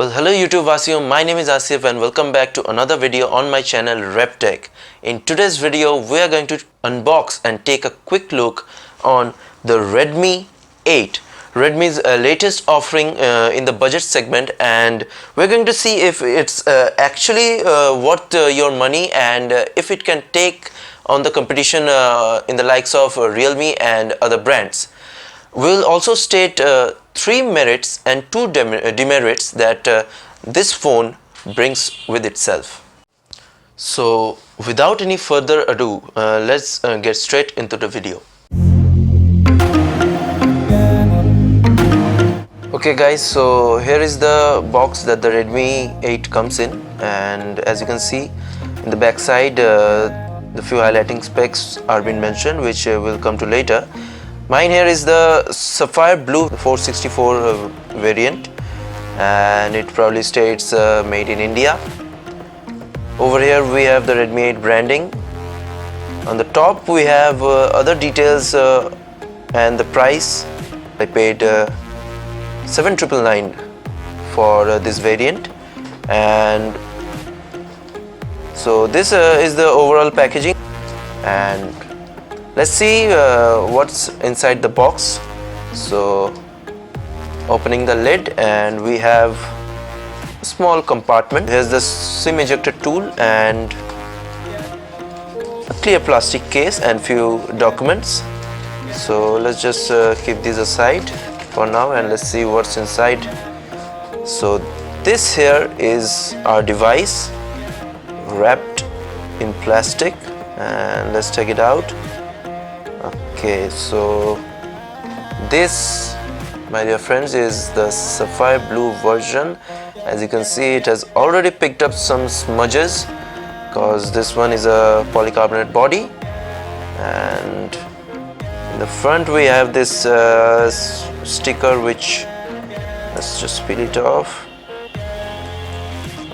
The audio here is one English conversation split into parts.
Well, hello Youtubewasio, my name is Asif and welcome back to another video on my channel RepTech. In today's video, we are going to unbox and take a quick look on the Redmi 8. Redmi's latest offering in the budget segment, and we're going to see if it's actually worth your money and if it can take on the competition in the likes of Realme and other brands. We'll also state 3 merits and 2 demerits that this phone brings with itself. So without any further ado, let's get straight into the video. Okay guys, so here is the box that the Redmi 8 comes in, and as you can see in the back side, the few highlighting specs are being mentioned, which will come to later. Mine here is the Sapphire Blue 464 variant, and it probably states made in India. Over here we have the Redmi 8 branding. On the top we have other details and the price. I paid 7,999 for this variant, and so this is the overall packaging, and let's see what's inside the box. So opening the lid, and we have a small compartment. Here's the SIM ejector tool and a clear plastic case and few documents. So let's just keep these aside for now and let's see what's inside. So this here is our device wrapped in plastic, and let's take it out. Okay, so this, my dear friends, is the Sapphire Blue version. As you can see, it has already picked up some smudges because this one is a polycarbonate body, and in the front we have this sticker, which let's just peel it off,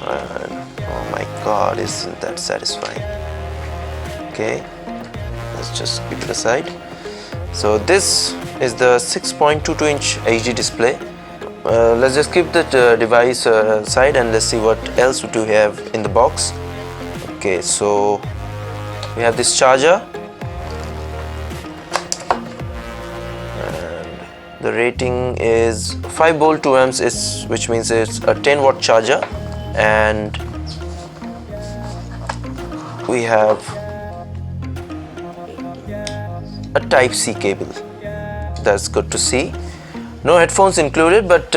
and oh my god, isn't that satisfying. Okay, let's just keep it aside. So this is the 6.22-inch HD display. Let's just keep the device aside and let's see what else do we have in the box. Okay, so we have this charger, and the rating is 5 volt 2 amps, which means it's a 10-watt charger, and we have a Type-C cable. That's good to see. No headphones included, but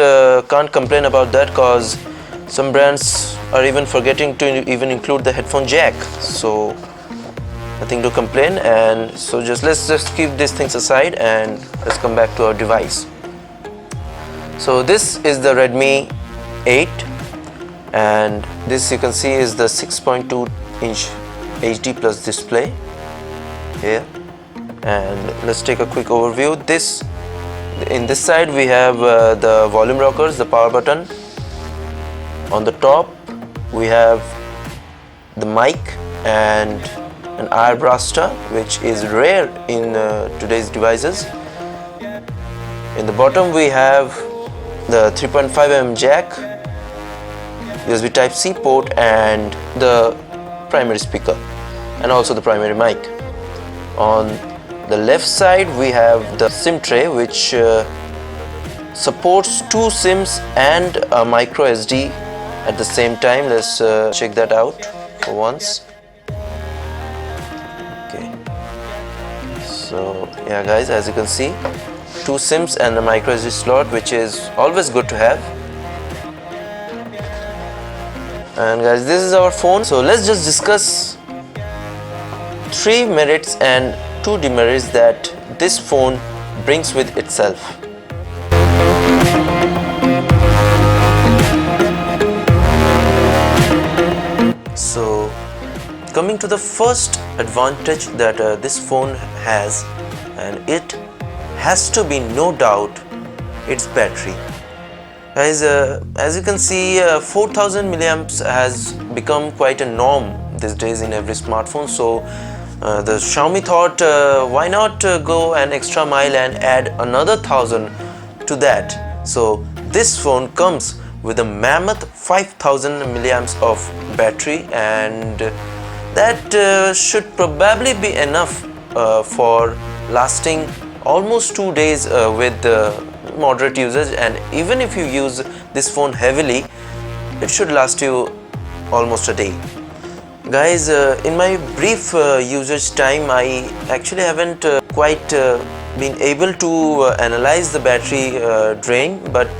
can't complain about that because some brands are even forgetting to even include the headphone jack, so nothing to complain. And so let's just keep these things aside and let's come back to our device. So this is the Redmi 8, and this you can see is the 6.2-inch HD plus display here. And let's take a quick overview. In this side we have the volume rockers, the power button. On the top we have the mic and an IR blaster, which is rare in today's devices. In the bottom we have the 3.5mm jack, USB Type-C port, and the primary speaker, and also the primary mic. On the left side we have the SIM tray, which supports 2 SIMs and a micro SD at the same time. Let's check that out for once. Okay, so yeah guys, as you can see, 2 SIMs and a micro SD slot, which is always good to have. And guys, this is our phone. So let's just discuss 3 merits and 2 demerits that this phone brings with itself. So coming to the first advantage that this phone has, and it has to be no doubt its battery. Guys, as you can see, 4000 milliamps has become quite a norm these days in every smartphone. So the Xiaomi thought, why not go an extra mile and add another 1000 to that. So this phone comes with a mammoth 5000 milliamps of battery, and that should probably be enough for lasting almost 2 days with moderate usage. And even if you use this phone heavily, it should last you almost a day. Guys, in my brief usage time, I actually haven't quite been able to analyze the battery drain, but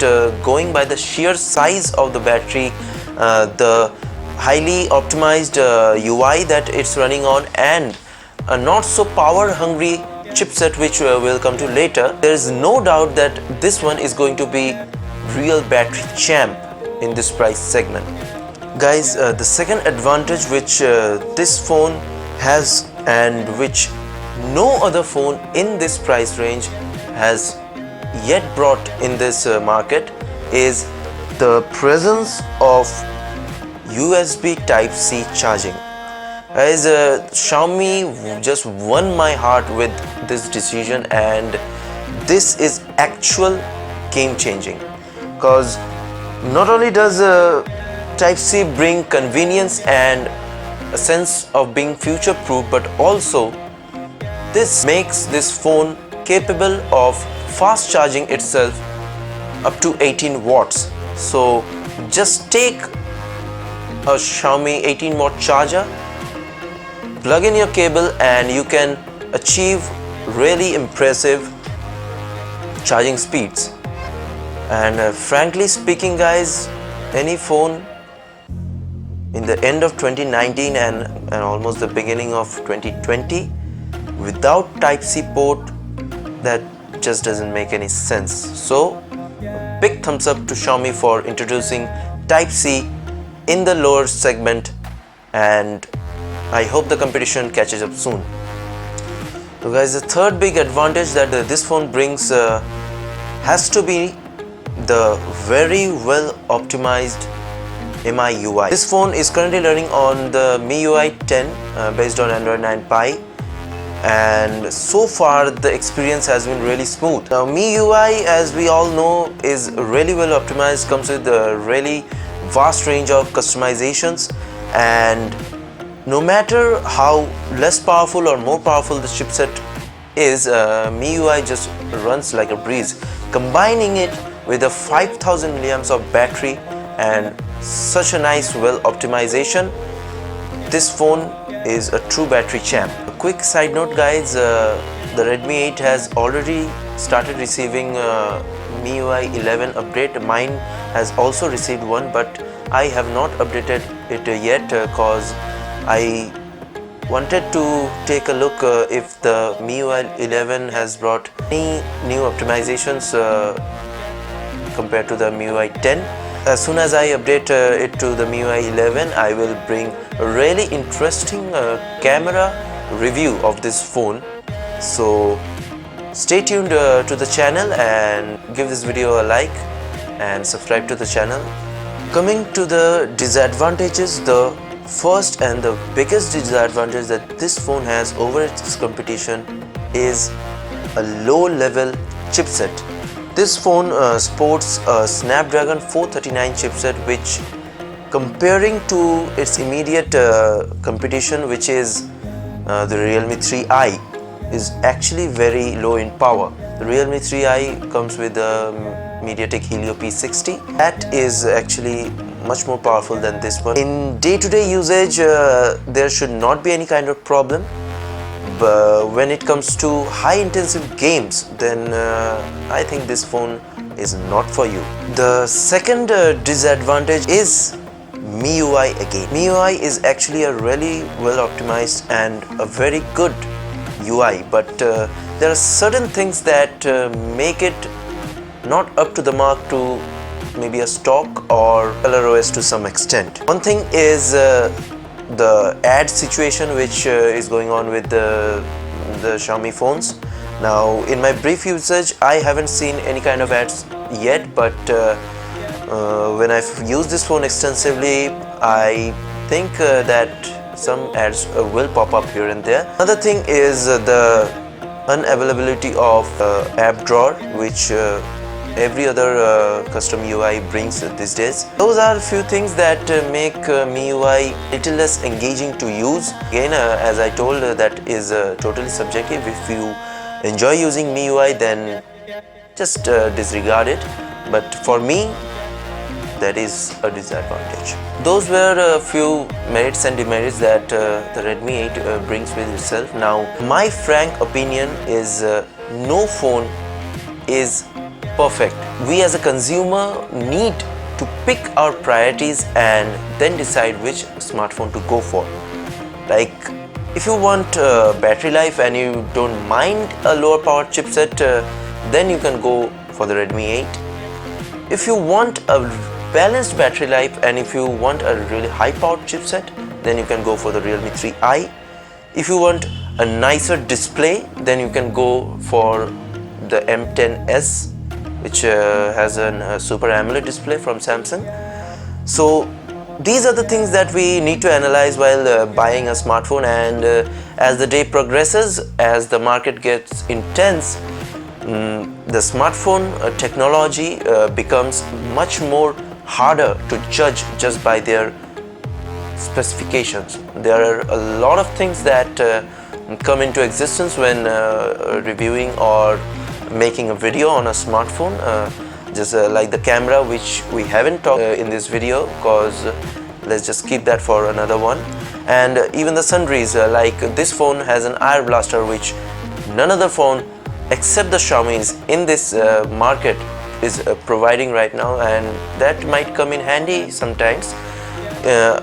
going by the sheer size of the battery, the highly optimized UI that it's running on, and a not so power hungry chipset which we'll come to later, there is no doubt that this one is going to be real battery champ in this price segment. Guys, the second advantage which this phone has, and which no other phone in this price range has yet brought in this market, is the presence of USB Type-C charging. Guys, Xiaomi just won my heart with this decision, and this is actual game changing, because not only does Type-C bring convenience and a sense of being future proof, but also this makes this phone capable of fast charging itself up to 18 watts. So just take a Xiaomi 18 watt charger, plug in your cable, and you can achieve really impressive charging speeds. And frankly speaking, guys, any phone in the end of 2019 and almost the beginning of 2020 without Type-C port, that just doesn't make any sense. So big thumbs up to Xiaomi for introducing Type-C in the lower segment, and I hope the competition catches up soon. So guys, the third big advantage that this phone brings has to be the very well optimized MIUI. This phone is currently running on the MIUI 10 based on Android 9 Pie, and so far the experience has been really smooth. Now MIUI, as we all know, is really well optimized, comes with a really vast range of customizations, and no matter how less powerful or more powerful the chipset is, MIUI just runs like a breeze. Combining it with a 5000 milliamps of battery and such a nice well optimization, this phone is a true battery champ. A quick side note, guys, the Redmi 8 has already started receiving MIUI 11 update. Mine has also received one, but I have not updated it yet because I wanted to take a look if the MIUI 11 has brought any new optimizations compared to the MIUI 10. As soon as I update it to the MIUI 11, I will bring a really interesting camera review of this phone. So stay tuned to the channel and give this video a like and subscribe to the channel. Coming to the disadvantages, the first and the biggest disadvantage that this phone has over its competition is a low-level chipset. This phone sports a Snapdragon 439 chipset, which, comparing to its immediate competition, which is the Realme 3i, is actually very low in power. The Realme 3i comes with a MediaTek Helio P60. That is actually much more powerful than this one. In day-to-day usage, there should not be any kind of problem. But when it comes to high-intensive games, then I think this phone is not for you. The second disadvantage is MIUI again. MIUI is actually a really well-optimized and a very good UI, but there are certain things that make it not up to the mark to maybe a stock or ColorOS to some extent. One thing is the ad situation which is going on with the Xiaomi phones. Now, in my brief usage, I haven't seen any kind of ads yet, but when I've used this phone extensively, I think that some ads will pop up here and there. Another thing is the unavailability of app drawer, which every other custom UI brings these days. Those are a few things that make MIUI little less engaging to use. Again, as I told, that is totally subjective. If you enjoy using MIUI, then just disregard it. But for me, that is a disadvantage. Those were a few merits and demerits that the Redmi 8 brings with itself. Now, my frank opinion is no phone is perfect. We as a consumer need to pick our priorities and then decide which smartphone to go for. Like, if you want battery life and you don't mind a lower power chipset, then you can go for the Redmi 8. If you want a balanced battery life and if you want a really high powered chipset, then you can go for the Realme 3i. If you want a nicer display, then you can go for the M10s, which has a Super AMOLED display from Samsung. So these are the things that we need to analyze while buying a smartphone, and as the day progresses, as the market gets intense, the smartphone technology becomes much more harder to judge just by their specifications. There are a lot of things that come into existence when reviewing or making a video on a smartphone, just like the camera, which we haven't talked in this video, because let's just keep that for another one. And even the sundries, like this phone has an IR blaster, which none other phone except the Xiaomi's in this market is providing right now, and that might come in handy sometimes.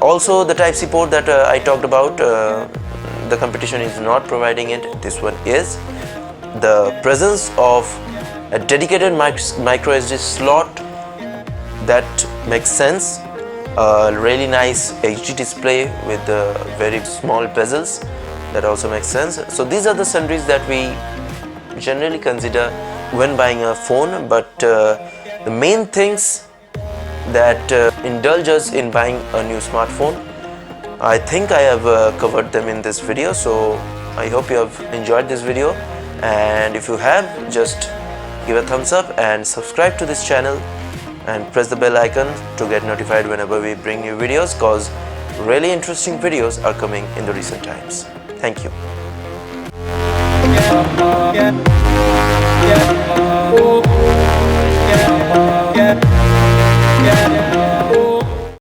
Also, the Type-C port that I talked about, the competition is not providing it. This one is. The presence of a dedicated micro SD slot, that makes sense. A really nice HD display with very small bezels, that also makes sense. So these are the sundries that we generally consider when buying a phone, but the main things that indulge us in buying a new smartphone, I think I have covered them in this video. So I hope you have enjoyed this video, and if you have, just give a thumbs up and subscribe to this channel and press the bell icon to get notified whenever we bring new videos, because really interesting videos are coming in the recent times. Thank you. Yeah.